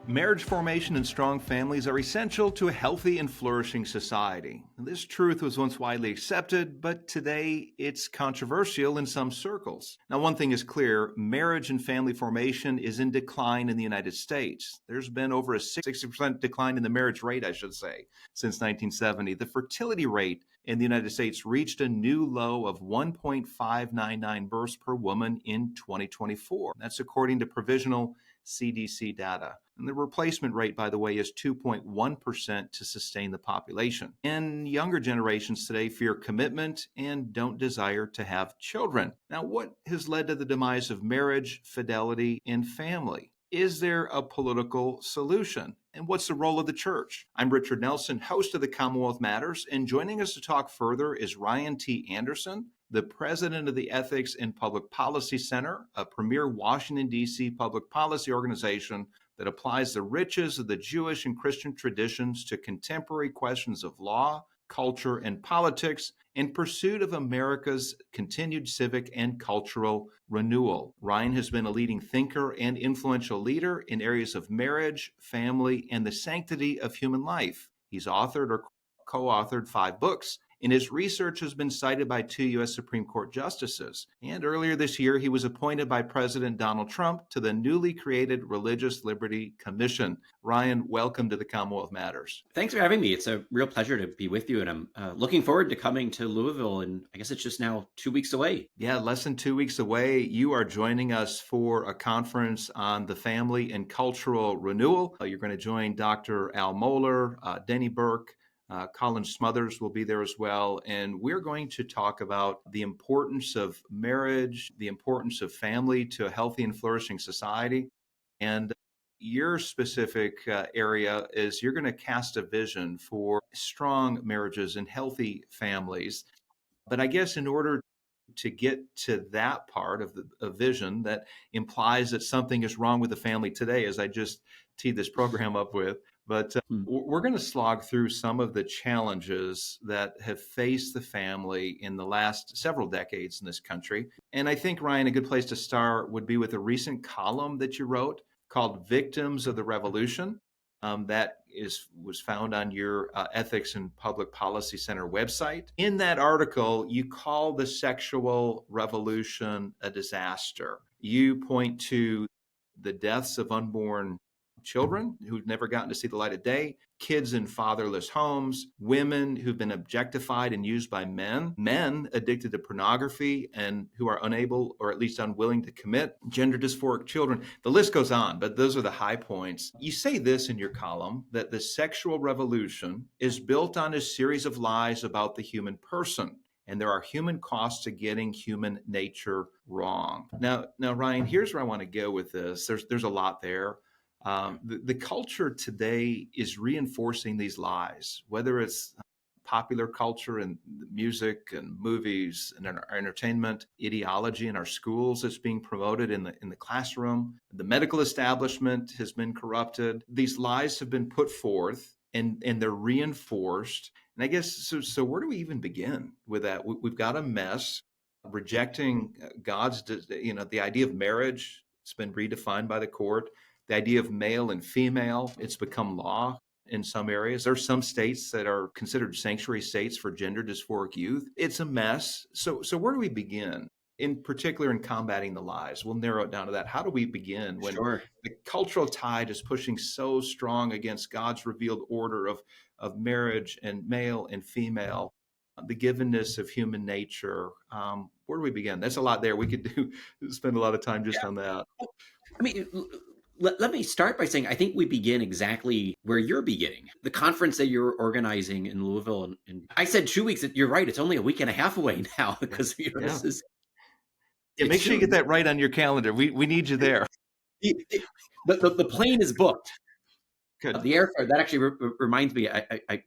Marriage formation and strong families are essential to a healthy and flourishing society. This truth was once widely accepted, but today it's controversial in some circles. Now, one thing is clear, marriage and family formation is in decline in the United States. There's been over a 60% decline in the marriage rate, I should say, since 1970. The fertility rate in the United States reached a new low of 1.599 births per woman in 2024. That's according to provisional CDC data. And the replacement rate, by the way, is 2.1% to sustain the population. And younger generations today fear commitment and don't desire to have children. Now, what has led to the demise of marriage, fidelity, and family? Is there a political solution? And what's the role of the church? I'm Richard Nelson, host of the Commonwealth Matters, and joining us to talk further is Ryan T. Anderson, the president of the Ethics and Public Policy Center, a premier Washington, D.C. public policy organization that applies the riches of the Jewish and Christian traditions to contemporary questions of law, culture, and politics in pursuit of America's continued civic and cultural renewal. Ryan has been a leading thinker and influential leader in areas of marriage, family, and the sanctity of human life. He's authored or co-authored 5 books, and his research has been cited by 2 U.S. Supreme Court justices. And earlier this year, he was appointed by President Donald Trump to the newly created Religious Liberty Commission. Ryan, welcome to the Commonwealth Matters. Thanks for having me. It's a real pleasure to be with you, and I'm looking forward to coming to Louisville, and I guess it's just now 2 weeks away. Yeah, less than 2 weeks away. You are joining us for a conference on the family and cultural renewal. You're going to join Dr. Al Mohler, Denny Burke, Colin Smothers will be there as well. And we're going to talk about the importance of marriage, the importance of family to a healthy and flourishing society. And your specific area is you're going to cast a vision for strong marriages and healthy families. But I guess in order to get to that part of the vision that implies that something is wrong with the family today, as I just teed this program up with. But we're going to slog through some of the challenges that have faced the family in the last several decades in this country. And I think, Ryan, a good place to start would be with a recent column that you wrote called Victims of the Revolution. That was found on your Ethics and Public Policy Center website. In that article, you call the sexual revolution a disaster. You point to the deaths of unborn children who've never gotten to see the light of day, kids in fatherless homes, women who've been objectified and used by men addicted to pornography and who are unable or at least unwilling to commit, gender dysphoric children. The list goes on, but those are the high points. You say this in your column, that the sexual revolution is built on a series of lies about the human person. And there are human costs to getting human nature wrong. Now, Ryan, here's where I want to go with this. There's a lot there. The culture today is reinforcing these lies, whether it's popular culture and music and movies and our entertainment, ideology in our schools that's being promoted in the classroom. The medical establishment has been corrupted. These lies have been put forth and they're reinforced. And I guess, so where do we even begin with that? We've got a mess, rejecting God's, the idea of marriage. It's been redefined by the court. The idea of male and female, it's become law in some areas. There are some states that are considered sanctuary states for gender dysphoric youth. It's a mess. So where do we begin? In particular, in combating the lies? We'll narrow it down to that. How do we begin when the cultural tide is pushing so strong against God's revealed order of marriage and male and female, the givenness of human nature? Where do we begin? That's a lot there. We could spend a lot of time just on that. I mean, let me start by saying I think we begin exactly where you're beginning. The conference that you're organizing in Louisville, and I said 2 weeks. You're right. It's only a week and a half away now because this is. Yeah, make sure you get that right on your calendar. We need you there. The plane is booked. Good. The airfare, that actually reminds me, I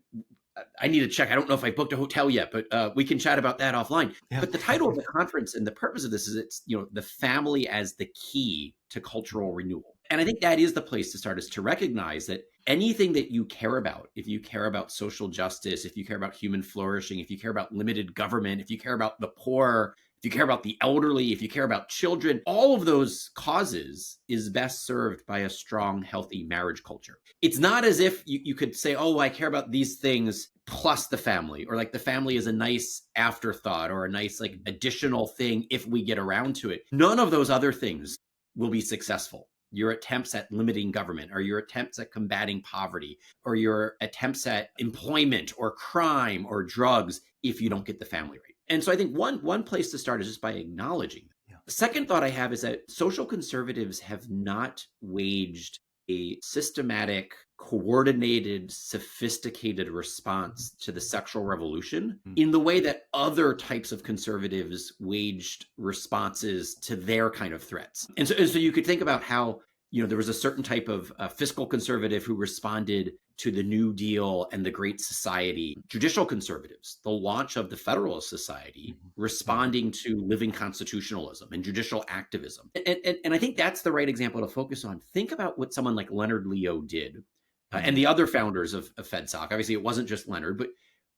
need to check. I don't know if I booked a hotel yet, but we can chat about that offline. Yeah. But the title of the conference and the purpose of this is it's the family as the key to cultural renewal. And I think that is the place to start, is to recognize that anything that you care about, if you care about social justice, if you care about human flourishing, if you care about limited government, if you care about the poor, if you care about the elderly, if you care about children, all of those causes is best served by a strong, healthy marriage culture. It's not as if you could say, oh, I care about these things plus the family, or like the family is a nice afterthought or a nice like additional thing if we get around to it. None of those other things will be successful. Your attempts at limiting government, or your attempts at combating poverty, or your attempts at employment or crime or drugs, if you don't get the family right. And so I think one place to start is just by acknowledging. Yeah. The second thought I have is that social conservatives have not waged a systematic, coordinated, sophisticated response to the sexual revolution in the way that other types of conservatives waged responses to their kind of threats. And so you could think about how, there was a certain type of fiscal conservative who responded to the New Deal and the Great Society. Judicial conservatives, the launch of the Federalist Society, responding to living constitutionalism and judicial activism. And I think that's the right example to focus on. Think about what someone like Leonard Leo did, and the other founders of FedSoc. Obviously, it wasn't just Leonard, but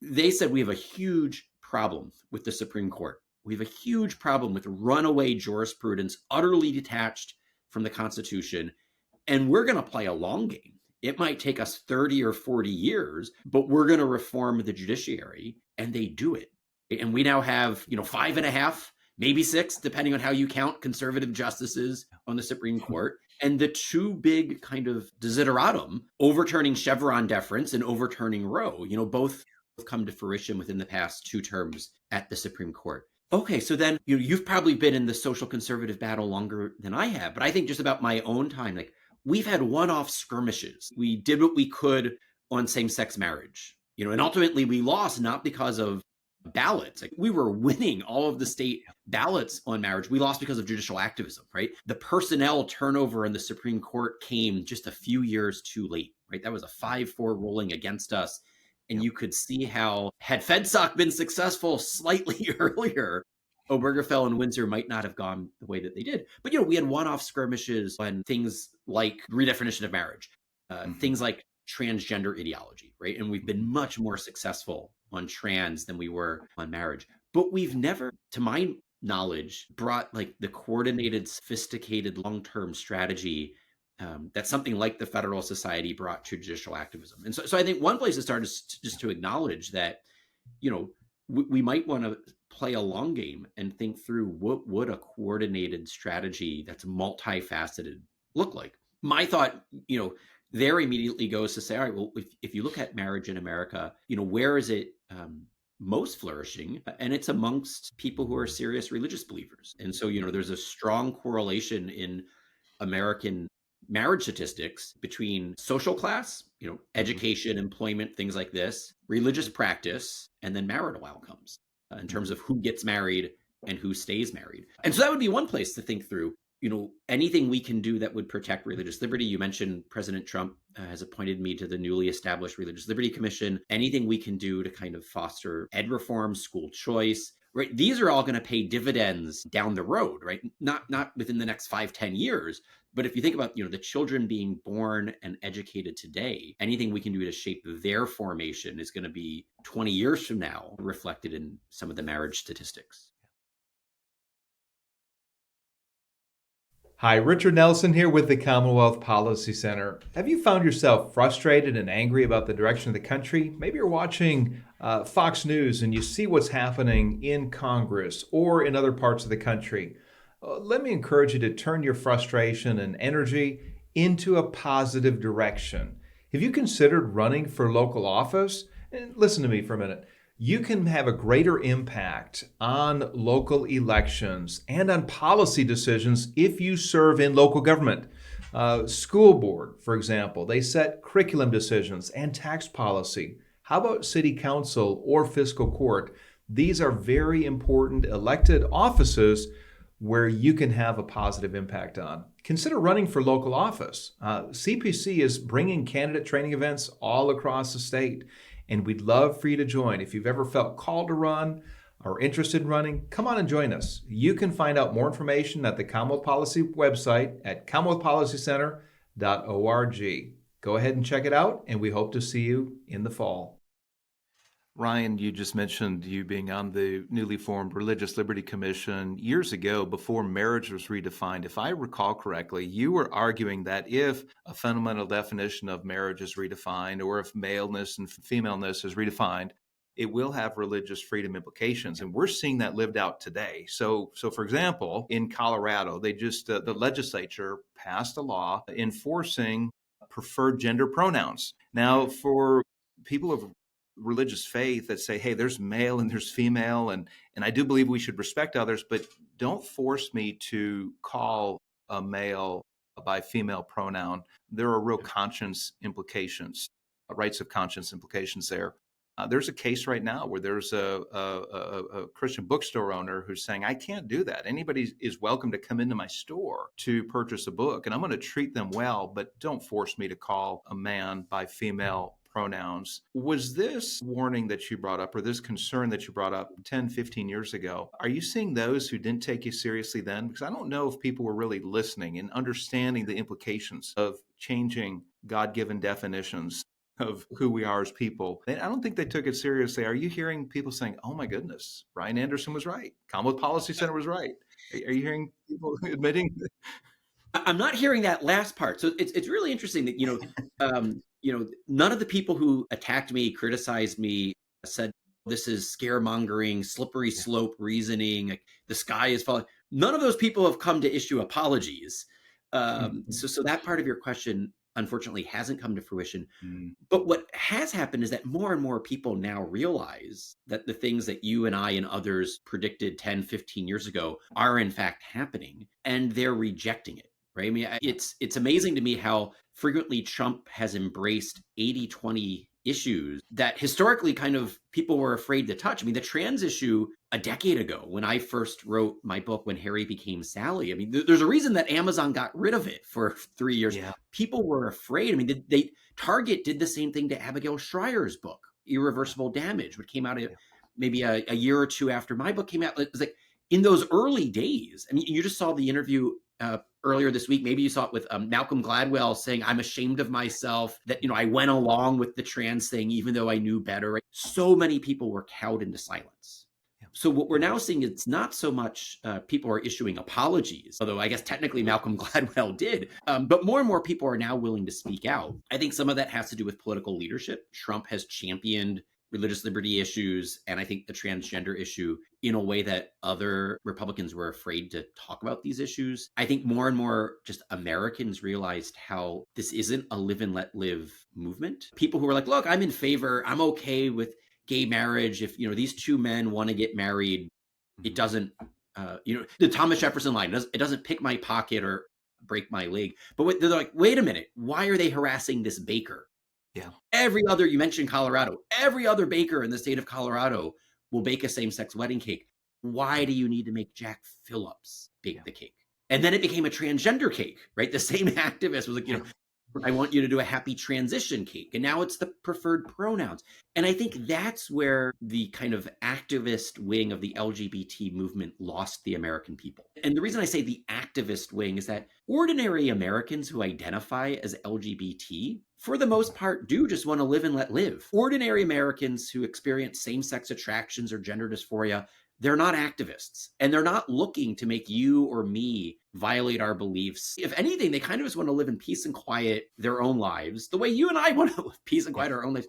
they said we have a huge problem with the Supreme Court. We have a huge problem with runaway jurisprudence, utterly detached from the Constitution, and we're going to play a long game. It might take us 30 or 40 years, but we're going to reform the judiciary, and they do it. And we now have, 5.5, maybe 6, depending on how you count, conservative justices on the Supreme Court. And the two big kind of desideratum, overturning Chevron deference and overturning Roe, both come to fruition within the past 2 terms at the Supreme Court. Okay, so then you've probably been in the social conservative battle longer than I have, but I think just about my own time, like we've had one-off skirmishes. We did what we could on same-sex marriage, and ultimately we lost not because of ballots. Like we were winning all of the state ballots on marriage. We lost because of judicial activism, right? The personnel turnover in the Supreme Court came just a few years too late, right? That was a 5-4 ruling against us. And you could see how, had FedSoc been successful slightly earlier, Obergefell and Windsor might not have gone the way that they did. But, we had one-off skirmishes on things like redefinition of marriage, things like transgender ideology, right? And we've been much more successful on trans than we were on marriage. But we've never, to my knowledge, brought like the coordinated, sophisticated, long-term strategy that something like the Federalist Society brought to judicial activism. And so I think one place to start is just to acknowledge that, we might want to play a long game and think through what would a coordinated strategy that's multifaceted look like. My thought, there immediately goes to say, all right, well, if you look at marriage in America, where is it most flourishing? And it's amongst people who are serious religious believers. And so, there's a strong correlation in American marriage statistics between social class, education, employment, things like this, religious practice, and then marital outcomes in terms of who gets married and who stays married. And so that would be one place to think through, anything we can do that would protect religious liberty. You mentioned President Trump has appointed me to the newly established Religious Liberty Commission. Anything we can do to kind of foster ed reform, school choice, right? These are all going to pay dividends down the road, right? Not within the next 5-10 years. But if you think about, the children being born and educated today, anything we can do to shape their formation is going to be 20 years from now reflected in some of the marriage statistics. Hi, Richard Nelson here with the Commonwealth Policy Center. Have you found yourself frustrated and angry about the direction of the country? Maybe you're watching Fox News and you see what's happening in Congress or in other parts of the country. Let me encourage you to turn your frustration and energy into a positive direction. Have you considered running for local office? And listen to me for a minute. You can have a greater impact on local elections and on policy decisions if you serve in local government. School board, for example, they set curriculum decisions and tax policy. How about city council or fiscal court? These are very important elected offices where you can have a positive impact on. Consider running for local office. CPC is bringing candidate training events all across the state, and we'd love for you to join. If you've ever felt called to run or interested in running, come on and join us. You can find out more information at the Commonwealth Policy website at commonwealthpolicycenter.org. Go ahead and check it out, and we hope to see you in the fall. Ryan, you just mentioned you being on the newly formed Religious Liberty Commission years ago before marriage was redefined. If I recall correctly, you were arguing that if a fundamental definition of marriage is redefined, or if maleness and femaleness is redefined, it will have religious freedom implications. And we're seeing that lived out today. So for example, in Colorado, they just, the legislature passed a law enforcing preferred gender pronouns. Now, for people of religious faith that say, hey, there's male and there's female, and I do believe we should respect others, but don't force me to call a male by female pronoun. There are real conscience implications, rights of conscience implications there. There's a case right now where there's a Christian bookstore owner who's saying, I can't do that. Anybody is welcome to come into my store to purchase a book, and I'm going to treat them well, but don't force me to call a man by female pronouns. Was this warning that you brought up, or this concern that you brought up 10, 15 years ago, are you seeing those who didn't take you seriously then? Because I don't know if people were really listening and understanding the implications of changing God-given definitions of who we are as people. And I don't think they took it seriously. Are you hearing people saying, oh my goodness, Brian Anderson was right. Commonwealth Policy Center was right. Are you hearing people admitting? I'm not hearing that last part. So it's really interesting that, none of the people who attacked me, criticized me, said this is scaremongering, slippery slope reasoning, like the sky is falling. None of those people have come to issue apologies. So that part of your question, unfortunately, hasn't come to fruition. But what has happened is that more and more people now realize that the things that you and I and others predicted 10, 15 years ago are in fact happening, and they're rejecting it. Right. I mean, it's amazing to me how frequently Trump has embraced 80-20 issues that historically kind of people were afraid to touch. I mean, the trans issue a decade ago, when I first wrote my book, When Harry Became Sally, I mean, there's a reason that Amazon got rid of it for 3 years. Yeah. People were afraid. I mean, Target did the same thing to Abigail Schreier's book, Irreversible Damage, which came out maybe a year or two after my book came out. It was like in those early days. I mean, you just saw the interview earlier this week. Maybe you saw it with Malcolm Gladwell saying, I'm ashamed of myself that, I went along with the trans thing, even though I knew better. Right? So many people were cowed into silence. Yeah. So what we're now seeing, it's not so much people are issuing apologies, although I guess technically Malcolm Gladwell did, but more and more people are now willing to speak out. I think some of that has to do with political leadership. Trump has championed religious liberty issues, and I think the transgender issue in a way that other Republicans were afraid to talk about these issues. I think more and more just Americans realized how this isn't a live and let live movement. People who are like, look, I'm in favor, I'm okay with gay marriage. If, these two men want to get married, it doesn't, the Thomas Jefferson line, it doesn't pick my pocket or break my leg. But they're like, wait a minute, why are they harassing this baker? Yeah. You mentioned Colorado, every other baker in the state of Colorado will bake a same-sex wedding cake. Why do you need to make Jack Phillips bake the cake? And then it became a transgender cake, right? The same activist was like, I want you to do a happy transition cake. And now it's the preferred pronouns. And I think that's where the kind of activist wing of the LGBT movement lost the American people. And the reason I say the activist wing is that ordinary Americans who identify as LGBT, for the most part, do just want to live and let live. Ordinary Americans who experience same-sex attractions or gender dysphoria, they're not activists, and they're not looking to make you or me violate our beliefs. If anything, they kind of just want to live in peace and quiet their own lives, the way you and I want to live peace and quiet our own lives.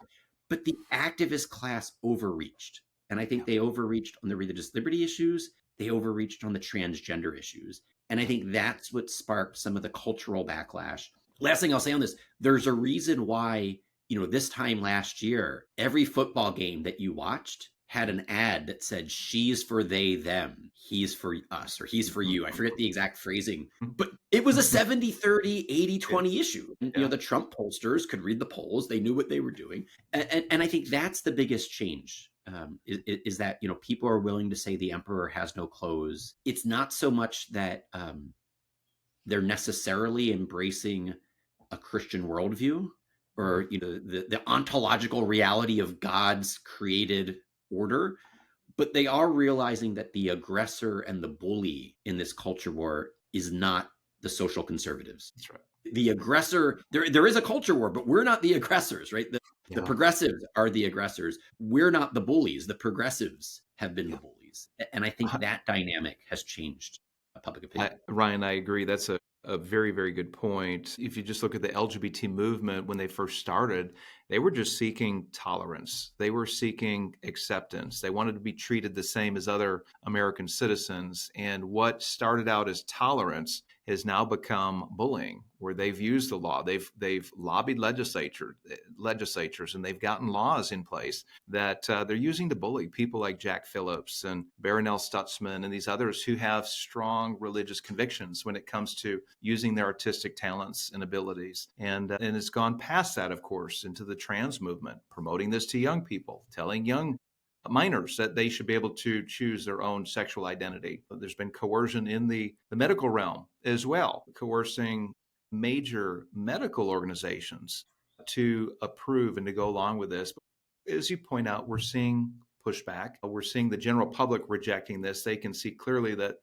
But the activist class overreached. And I think they overreached on the religious liberty issues. They overreached on the transgender issues. And I think that's what sparked some of the cultural backlash. Last thing I'll say on this, there's a reason why, this time last year, every football game that you watched had an ad that said, she's for they, them, he's for us, or he's for you. I forget the exact phrasing, but it was a 70-30, 80-20 issue. And, the Trump pollsters could read the polls. They knew what they were doing. And I think that's the biggest change, is that, people are willing to say the emperor has no clothes. It's not so much that they're necessarily embracing a Christian worldview or, the ontological reality of God's created order, but they are realizing that the aggressor and the bully in this culture war is not the social conservatives. That's right. The aggressor, there is a culture war, but we're not the aggressors, right? The Yeah. progressives are the aggressors. We're not the bullies. The progressives have been the Yeah. bullies. And I think that dynamic has changed public opinion. Ryan, I agree. That's a very, very good point. If you just look at the LGBT movement when they first started, they were just seeking tolerance. They were seeking acceptance. They wanted to be treated the same as other American citizens. And what started out as tolerance has now become bullying, where they've used the law. They've lobbied legislatures, and they've gotten laws in place that they're using to bully people like Jack Phillips and Barronelle Stutzman and these others who have strong religious convictions when it comes to using their artistic talents and abilities. And it's gone past that, of course, into the trans movement, promoting this to young people, telling young minors that they should be able to choose their own sexual identity. There's been coercion in the medical realm as well, coercing major medical organizations to approve and to go along with this. As you point out, we're seeing pushback. We're seeing the general public rejecting this. They can see clearly that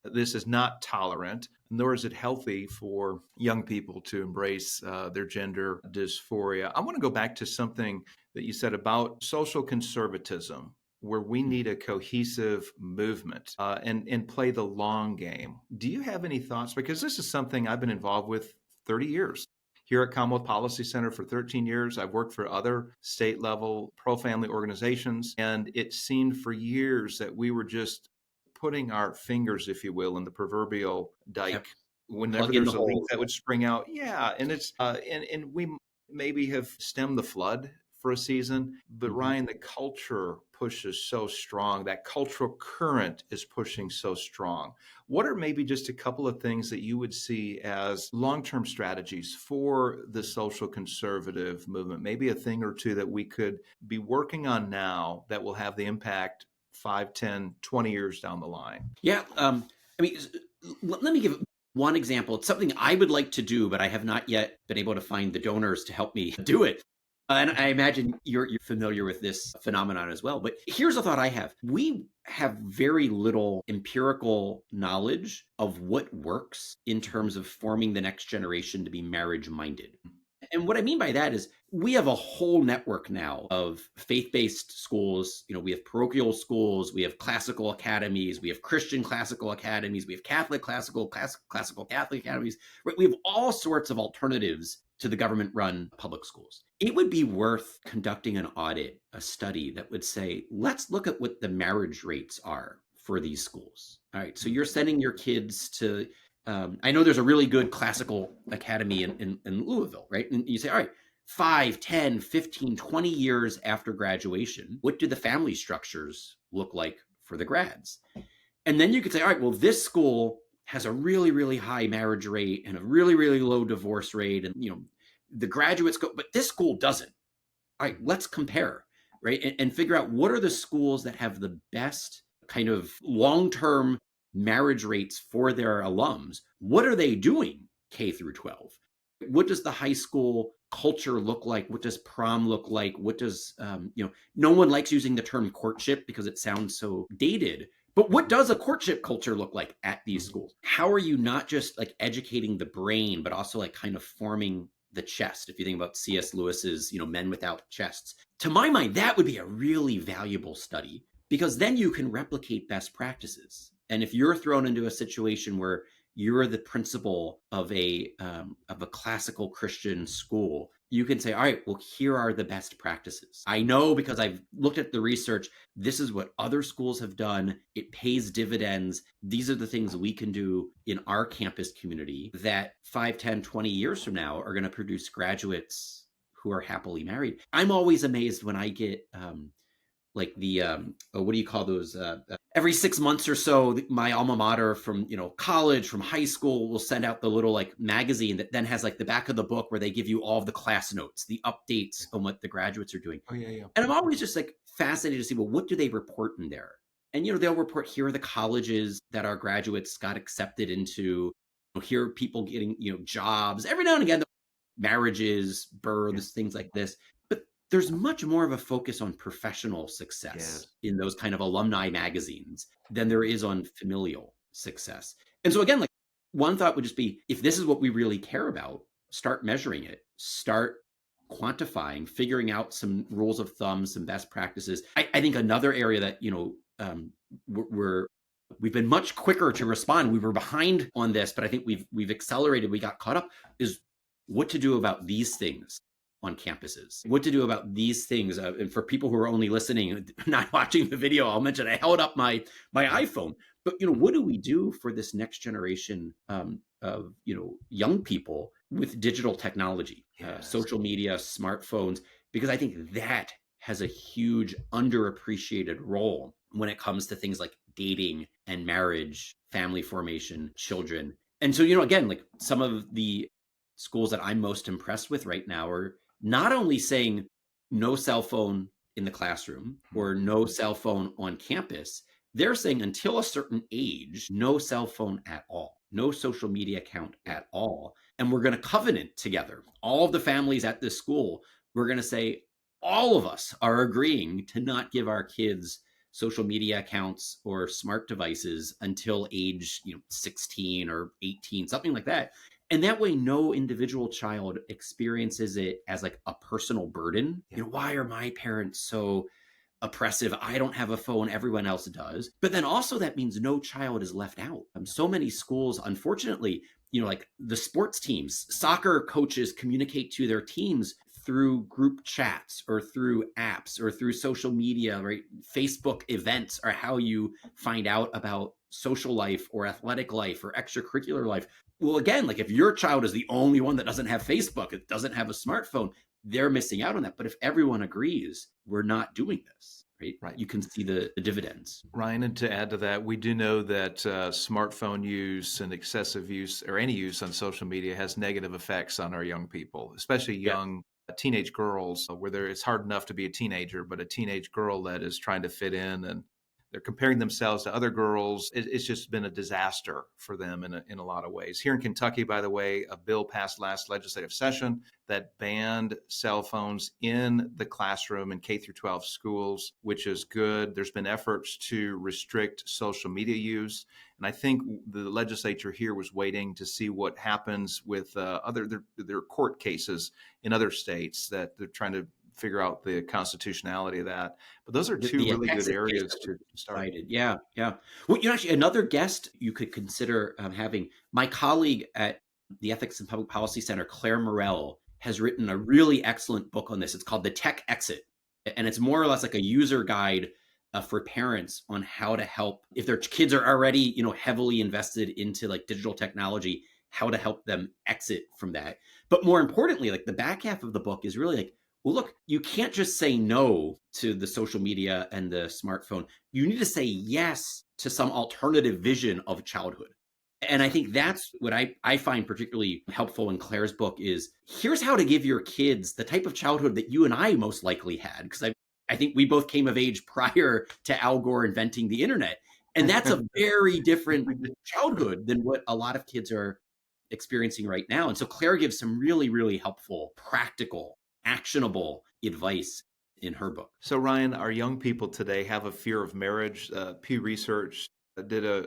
this is not tolerant, nor is it healthy for young people to embrace their gender dysphoria. I want to go back to something that you said about social conservatism, where we need a cohesive movement and play the long game. Do you have any thoughts? Because this is something I've been involved with 30 years. Here at Commonwealth Policy Center for 13 years, I've worked for other state level pro family organizations, and it seemed for years that we were just putting our fingers, if you will, in the proverbial Yep. dike. Whenever Plug in the there's a leak holes. that would spring out, yeah, and and we maybe have stemmed the flood for a season, but Mhm. Ryan, the culture pushes so strong. That cultural current is pushing so strong. What are maybe just a couple of things that you would see as long-term strategies for the social conservative movement? Maybe a thing or two that we could be working on now that will have the impact 5, 10, 20 years down the line. Yeah. I mean, let me give one example. It's something I would like to do, but I have not yet been able to find the donors to help me do it. And I imagine you're familiar with this phenomenon as well. But here's a thought I have. We have very little empirical knowledge of what works in terms of forming the next generation to be marriage minded. And what I mean by that is we have a whole network now of faith-based schools. We have parochial schools, we have classical academies, we have Christian classical academies, we have Catholic classical Catholic academies. Right? We have all sorts of alternatives to the government-run public schools. It would be worth conducting an audit, a study that would say, let's look at what the marriage rates are for these schools. All right, so you're sending your kids to I know there's a really good classical academy in Louisville, right? And you say, all right, 5, 10, 15, 20 years after graduation, what do the family structures look like for the grads? And then you could say, all right, well, this school has a really, really high marriage rate and a really, really low divorce rate. And, the graduates go, but this school doesn't. All right, let's compare, right? And figure out what are the schools that have the best kind of long-term marriage rates for their alums. What are they doing K through 12? What does the high school culture look like? What does prom look like? What does, no one likes using the term courtship because it sounds so dated. But what does a courtship culture look like at these schools? How are you not just like educating the brain, but also like kind of forming the chest? If you think about C.S. Lewis's, Men Without Chests, to my mind, that would be a really valuable study because then you can replicate best practices. And if you're thrown into a situation where you're the principal of a classical Christian school, you can say, all right, well, here are the best practices. I know because I've looked at the research. This is what other schools have done. It pays dividends. These are the things we can do in our campus community that 5, 10, 20 years from now are going to produce graduates who are happily married. I'm always amazed when I get like the what do you call those every 6 months or so my alma mater from college, from high school, will send out the little like magazine that then has like the back of the book where they give you all of the class notes, the updates on what the graduates are doing. Oh, yeah, yeah. And I'm always just like fascinated to see, well, what do they report in there? And they'll report, here are the colleges that our graduates got accepted into. Here are people getting jobs. Every now and again, marriages, births, things like this. But there's much more of a focus on professional success in those kind of alumni magazines than there is on familial success. And so again, like one thought would just be, if this is what we really care about, start measuring it, start quantifying, figuring out some rules of thumb, some best practices. I think another area that, we're we've been much quicker to respond. We were behind on this, but I think we've accelerated. We got caught up. Is what to do about these things on campuses? What to do about these things? And for people who are only listening, not watching the video, I'll mention I held up my iPhone. But what do we do for this next generation of young people with digital technology, Yes. social media, smartphones? Because I think that has a huge underappreciated role when it comes to things like dating and marriage, family formation, children. And so, again, like some of the schools that I'm most impressed with right now are not only saying no cell phone in the classroom or no cell phone on campus, they're saying until a certain age, no cell phone at all, no social media account at all. And we're going to covenant together. All of the families at this school, we're going to say, all of us are agreeing to not give our kids social media accounts or smart devices until age 16 or 18, something like that. And that way no individual child experiences it as like a personal burden. Why are my parents so oppressive? I don't have a phone, everyone else does. But then also that means no child is left out. So many schools, unfortunately, like the sports teams, soccer coaches communicate to their teams through group chats or through apps or through social media, right? Facebook events are how you find out about social life or athletic life or extracurricular life. Well, again, like if your child is the only one that doesn't have Facebook, it doesn't have a smartphone, they're missing out on that. But if everyone agrees, we're not doing this, right? Right. You can see the dividends. Ryan, and to add to that, we do know that smartphone use and excessive use or any use on social media has negative effects on our young people, especially young teenage girls, where it's hard enough to be a teenager, but a teenage girl that is trying to fit in and they're comparing themselves to other girls. It's just been a disaster for them in a lot of ways. Here in Kentucky, by the way, a bill passed last legislative session that banned cell phones in the classroom in K through 12 schools, which is good. There's been efforts to restrict social media use. And I think the legislature here was waiting to see what happens with their court cases in other states that they're trying to figure out the constitutionality of that. But those are two really good areas to start. Yeah, yeah. Well, actually, another guest you could consider having, my colleague at the Ethics and Public Policy Center, Claire Morell, has written a really excellent book on this. It's called The Tech Exit. And it's more or less like a user guide for parents on how to help, if their kids are already, heavily invested into like digital technology, how to help them exit from that. But more importantly, like the back half of the book is really like, well, look, you can't just say no to the social media and the smartphone. You need to say yes to some alternative vision of childhood. And I think that's what I find particularly helpful in Claire's book is here's how to give your kids the type of childhood that you and I most likely had. Because I think we both came of age prior to Al Gore inventing the internet. And that's a very different childhood than what a lot of kids are experiencing right now. And so Claire gives some really, really helpful, practical, actionable advice in her book. So, Ryan, our young people today have a fear of marriage. Pew Research did a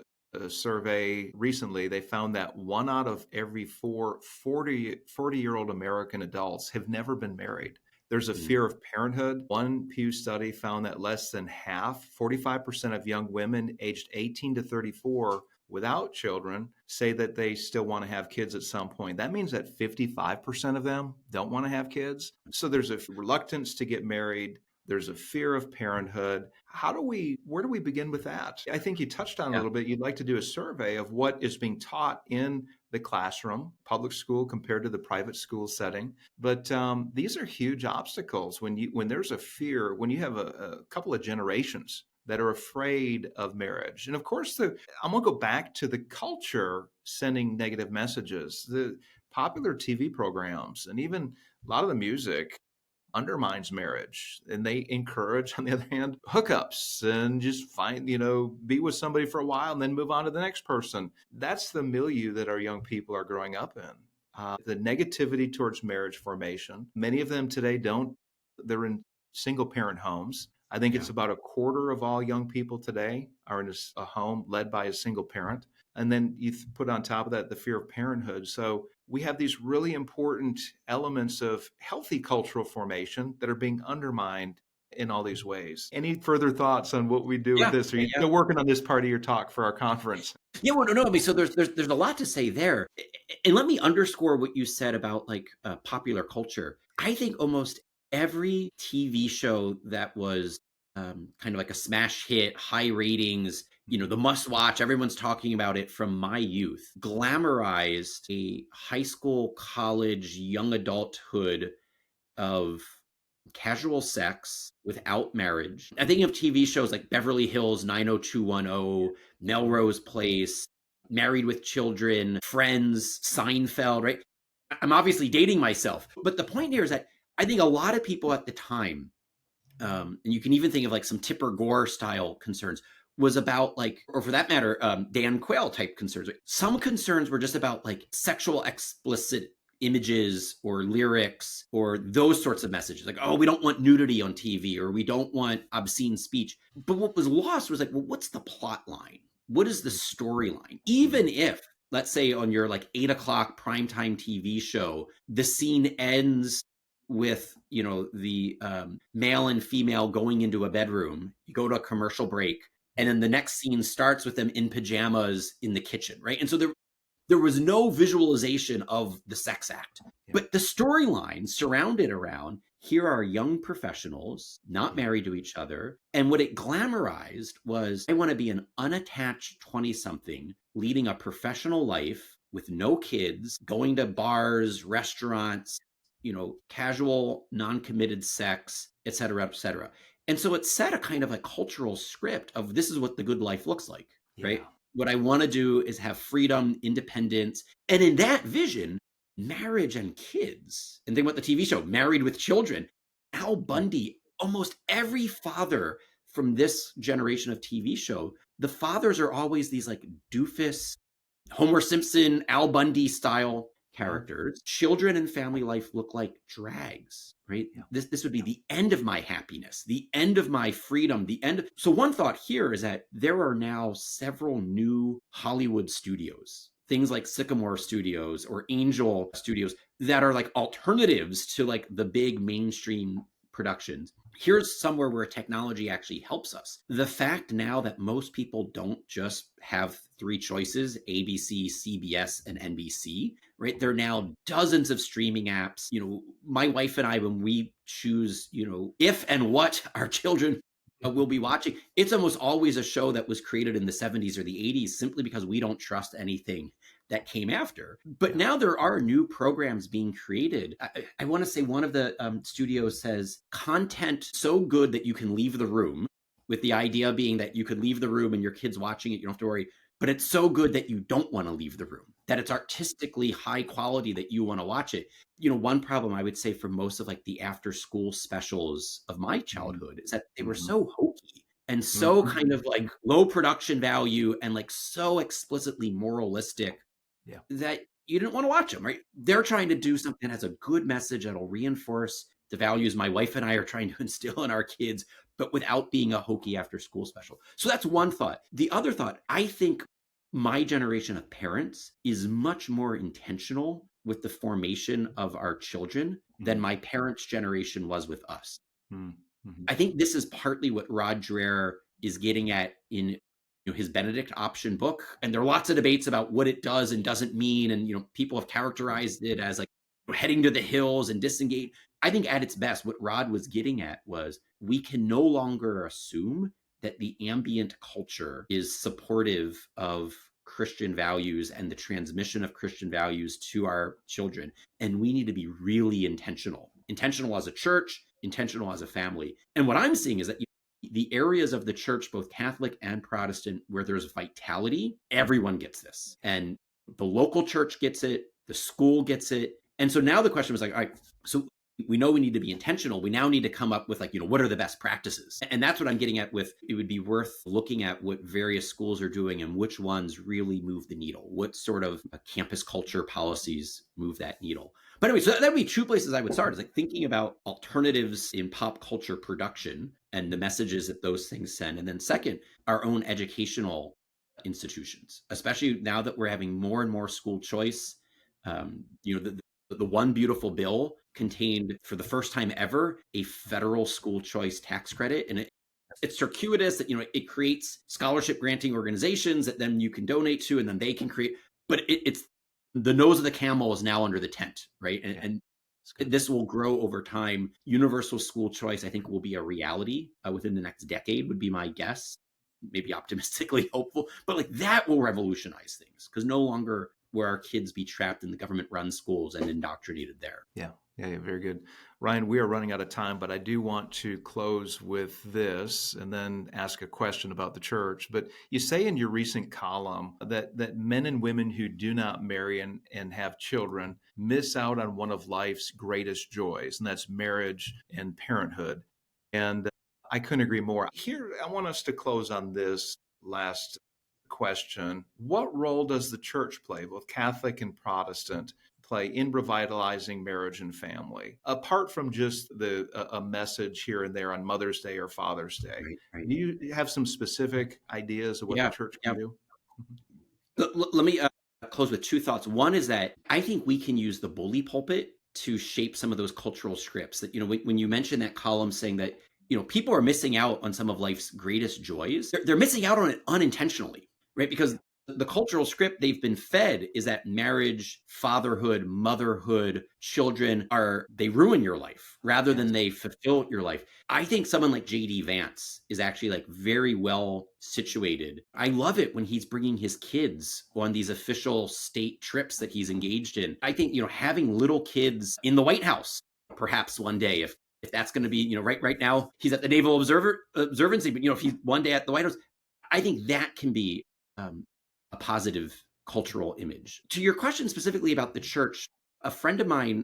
survey recently. They found that 1 out of every 40-year-old American adults have never been married. There's a fear of parenthood. One Pew study found that less than half, 45% of young women aged 18 to 34 without children say that they still want to have kids at some point. That means that 55% of them don't want to have kids. So there's a reluctance to get married. There's a fear of parenthood. Where do we begin with that? I think you touched on a little bit. You'd like to do a survey of what is being taught in the classroom, public school compared to the private school setting. But these are huge obstacles when there's a fear, when you have a couple of generations that are afraid of marriage. And of course, I'm going to go back to the culture sending negative messages. The popular TV programs and even a lot of the music undermines marriage, and they encourage, on the other hand, hookups and just be with somebody for a while and then move on to the next person. That's the milieu that our young people are growing up in. The negativity towards marriage formation. Many of them today they're in single parent homes. I think Yeah. it's about a quarter of all young people today are in a home led by a single parent. And then you put on top of that the fear of parenthood. So we have these really important elements of healthy cultural formation that are being undermined in all these ways. Any further thoughts on what we do with Yeah. this? Are you Yeah. still working on this part of your talk for our conference? Yeah, well, no, I mean, so there's a lot to say there, and let me underscore what you said about like popular culture. I think almost every TV show that was kind of like a smash hit, high ratings, the must watch, everyone's talking about it from my youth, glamorized a high school, college, young adulthood of casual sex without marriage. I'm thinking of TV shows like Beverly Hills 90210, Melrose Place, Married with Children, Friends, Seinfeld, right? I'm obviously dating myself. But the point here is that I think a lot of people at the time, and you can even think of like some Tipper Gore style concerns, was about like, or for that matter, Dan Quayle type concerns. Some concerns were just about like sexual explicit images or lyrics or those sorts of messages. Like, oh, we don't want nudity on TV or we don't want obscene speech. But what was lost was like, well, what's the plot line? What is the storyline? Even if, let's say on your like 8 o'clock primetime TV show, the scene ends with the male and female going into a bedroom, you go to a commercial break, and then the next scene starts with them in pajamas in the kitchen, right? And so there was no visualization of the sex act, but the storyline surrounded around here are young professionals not married to each other, and what it glamorized was I want to be an unattached 20 something leading a professional life with no kids, going to bars, restaurants, casual, non-committed sex, et cetera, et cetera. And so it set a kind of a cultural script of this is what the good life looks like, right? What I want to do is have freedom, independence. And in that vision, marriage and kids. And think about the TV show, Married with Children. Al Bundy, almost every father from this generation of TV show, the fathers are always these like doofus, Homer Simpson, Al Bundy style characters. Children and family life look like drags, right? This would be the end of my happiness, the end of my freedom, the end. So one thought here is that there are now several new Hollywood studios, things like Sycamore Studios or Angel Studios, that are like alternatives to like the big mainstream productions. Here's somewhere where technology actually helps us. The fact now that most people don't just have three choices, ABC, CBS, and NBC, right? There are now dozens of streaming apps. My wife and I, when we choose, if and what our children will be watching, it's almost always a show that was created in the 70s or the 80s simply because we don't trust anything that came after. But now there are new programs being created. I want to say one of the studios says content so good that you can leave the room, with the idea being that you could leave the room and your kid's watching it, you don't have to worry. But it's so good that you don't want to leave the room, that it's artistically high quality that you want to watch it. One problem I would say for most of like the after school specials of my childhood is that they were so hokey and so kind of like low production value and like so explicitly moralistic that you didn't want to watch them, right? They're trying to do something that has a good message that'll reinforce the values my wife and I are trying to instill in our kids, but without being a hokey after school special. So that's one thought. The other thought, I think my generation of parents is much more intentional with the formation of our children than my parents' generation was with us. I think this is partly what Rod Dreher is getting at in his Benedict option book. And there are lots of debates about what it does and doesn't mean. And people have characterized it as like heading to the hills and disengage. I think at its best, what Rod was getting at was we can no longer assume that the ambient culture is supportive of Christian values and the transmission of Christian values to our children. And we need to be really intentional as a church, intentional as a family. And what I'm seeing is that the areas of the church, both Catholic and Protestant, where there's vitality, everyone gets this. And the local church gets it, the school gets it. And so now the question was like, all right, so we know we need to be intentional. We now need to come up with like, what are the best practices? And that's what I'm getting at with, it would be worth looking at what various schools are doing and which ones really move the needle. What sort of campus culture policies move that needle? But anyway, so that would be two places I would start, is like thinking about alternatives in pop culture production and the messages that those things send. And then second, our own educational institutions, especially now that we're having more and more school choice. The one beautiful bill contained for the first time ever a federal school choice tax credit, and it's circuitous that it creates scholarship granting organizations that then you can donate to, and then they can create. But it's the nose of the camel is now under the tent, right? And this will grow over time. Universal school choice, I think, will be a reality within the next decade, would be my guess. Maybe optimistically hopeful, but like that will revolutionize things, because no longer will our kids be trapped in the government-run schools and indoctrinated there. Yeah, very good. Ryan, we are running out of time, but I do want to close with this and then ask a question about the church. But you say in your recent column that men and women who do not marry and have children miss out on one of life's greatest joys, and that's marriage and parenthood. And I couldn't agree more. Here, I want us to close on this last question. What role does the church play, both Catholic and Protestant, play in revitalizing marriage and family, apart from just a message here and there on Mother's Day or Father's Day? Right. Do you have some specific ideas of what the church can do? Let me close with two thoughts. One is that I think we can use the bully pulpit to shape some of those cultural scripts. That when you mention that column saying that people are missing out on some of life's greatest joys, they're missing out on it unintentionally, right? Because the cultural script they've been fed is that marriage, fatherhood, motherhood, children they ruin your life rather than they fulfill your life. I think someone like J.D. Vance is actually like very well situated. I love it when he's bringing his kids on these official state trips that he's engaged in. I think, having little kids in the White House, perhaps one day, if that's going to be, right now he's at the Naval Observancy, but if he's one day at the White House, I think that can be a positive cultural image. To your question specifically about the church, a friend of mine,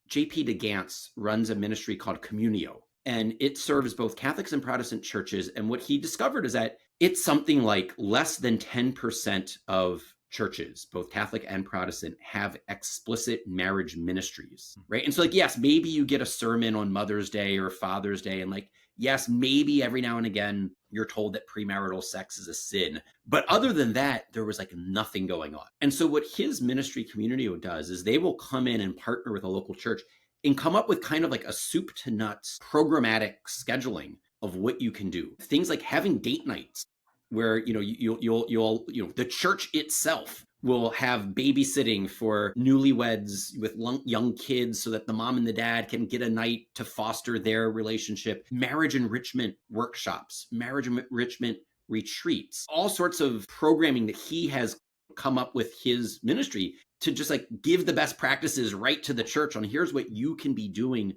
J.P. DeGance, runs a ministry called Communio, and it serves both Catholics and Protestant churches. And what he discovered is that it's something like less than 10% of churches, both Catholic and Protestant, have explicit marriage ministries, right? And so yes, maybe you get a sermon on Mother's Day or Father's Day, and yes, maybe every now and again you're told that premarital sex is a sin. But other than that, there was nothing going on. And so what his ministry Communio does is they will come in and partner with a local church and come up with kind of like a soup to nuts programmatic scheduling of what you can do. Things like having date nights where the church itself will have babysitting for newlyweds with young kids so that the mom and the dad can get a night to foster their relationship. Marriage enrichment workshops, marriage enrichment retreats, all sorts of programming that he has come up with his ministry to just give the best practices right to the church on here's what you can be doing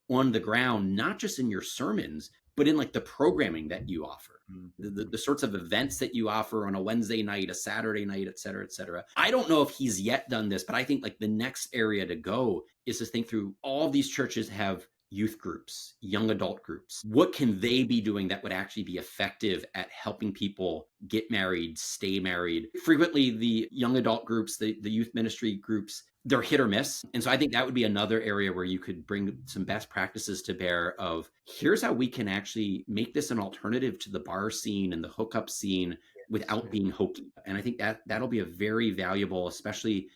on the ground, not just in your sermons, but in the programming that you offer, the sorts of events that you offer on a Wednesday night, a Saturday night, et cetera, et cetera. I don't know if he's yet done this, but I think the next area to go is to think through all of these churches have youth groups, young adult groups. What can they be doing that would actually be effective at helping people get married, stay married? Frequently, the young adult groups, the youth ministry groups, they're hit or miss. And so I think that would be another area where you could bring some best practices to bear of here's how we can actually make this an alternative to the bar scene and the hookup scene without being hokey. And I think that'll be a very valuable, especially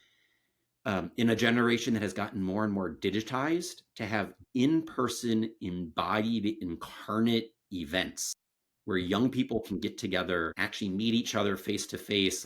in a generation that has gotten more and more digitized, to have in-person, embodied, incarnate events where young people can get together, actually meet each other face to face,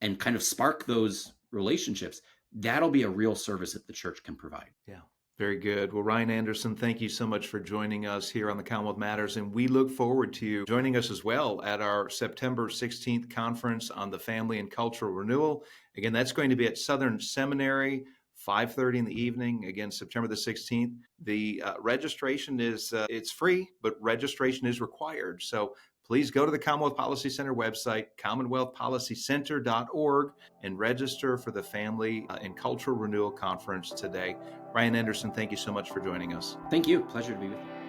and kind of spark those relationships. That'll be a real service that the church can provide. Yeah, very good. Well, Ryan Anderson, thank you so much for joining us here on the Commonwealth Matters, and we look forward to you joining us as well at our September 16th conference on the family and cultural renewal. Again, that's going to be at Southern Seminary, 5:30 in the evening. Again, September the 16th. The registration is it's free, but registration is required. So please go to the Commonwealth Policy Center website, commonwealthpolicycenter.org, and register for the Family and Cultural Renewal Conference today. Ryan Anderson, thank you so much for joining us. Thank you. Pleasure to be with you.